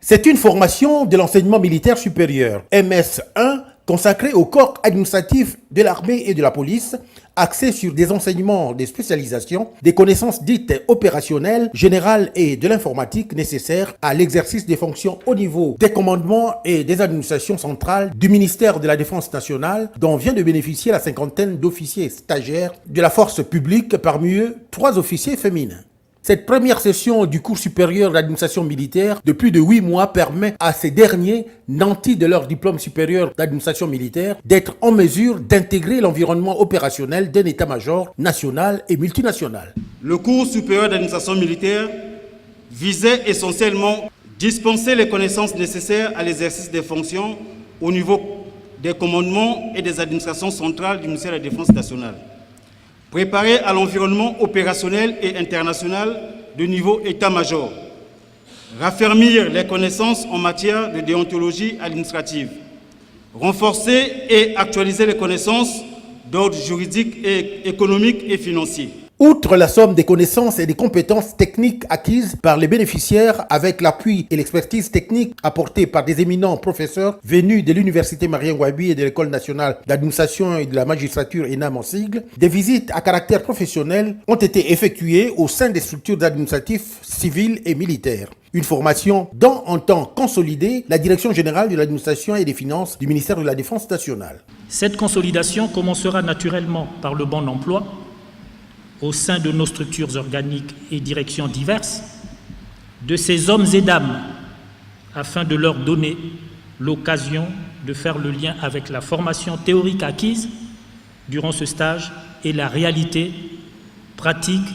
C'est une formation de l'enseignement militaire supérieur, MS1, consacrée au corps administratif de l'armée et de la police, axée sur des enseignements de spécialisation, des connaissances dites opérationnelles, générales et de l'informatique nécessaires à l'exercice des fonctions au niveau des commandements et des administrations centrales du ministère de la Défense nationale, dont vient de bénéficier la cinquantaine d'officiers stagiaires de la force publique, parmi eux 3 officiers féminins. Cette première session du cours supérieur d'administration militaire de plus de 8 mois permet à ces derniers, nantis de leur diplôme supérieur d'administration militaire, d'être en mesure d'intégrer l'environnement opérationnel d'un état-major national et multinational. Le cours supérieur d'administration militaire visait essentiellement dispenser les connaissances nécessaires à l'exercice des fonctions au niveau des commandements et des administrations centrales du ministère de la Défense nationale. Préparer à l'environnement opérationnel et international de niveau état-major. Raffermir les connaissances en matière de déontologie administrative. Renforcer et actualiser les connaissances d'ordre juridique et économique et financier. Outre la somme des connaissances et des compétences techniques acquises par les bénéficiaires avec l'appui et l'expertise technique apportée par des éminents professeurs venus de l'Université Marien-Ngouabi et de l'École nationale d'administration et de la magistrature ENAM en sigle, des visites à caractère professionnel ont été effectuées au sein des structures administratives civiles et militaires. Une formation dont entend consolider la Direction générale de l'administration et des finances du ministère de la Défense nationale. Cette consolidation commencera naturellement par le bon emploi au sein de nos structures organiques et directions diverses, de ces hommes et dames, afin de leur donner l'occasion de faire le lien avec la formation théorique acquise durant ce stage et la réalité pratique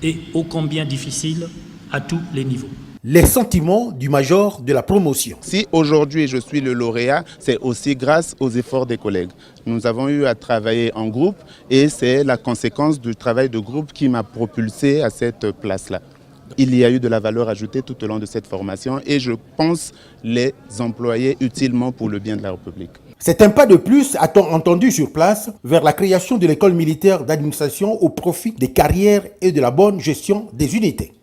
et ô combien difficile à tous les niveaux. Les sentiments du major de la promotion. Si aujourd'hui je suis le lauréat, c'est aussi grâce aux efforts des collègues. Nous avons eu à travailler en groupe et c'est la conséquence du travail de groupe qui m'a propulsé à cette place-là. Il y a eu de la valeur ajoutée tout au long de cette formation et je pense les employer utilement pour le bien de la République. C'est un pas de plus, a-t-on entendu sur place, vers la création de l'école militaire d'administration au profit des carrières et de la bonne gestion des unités.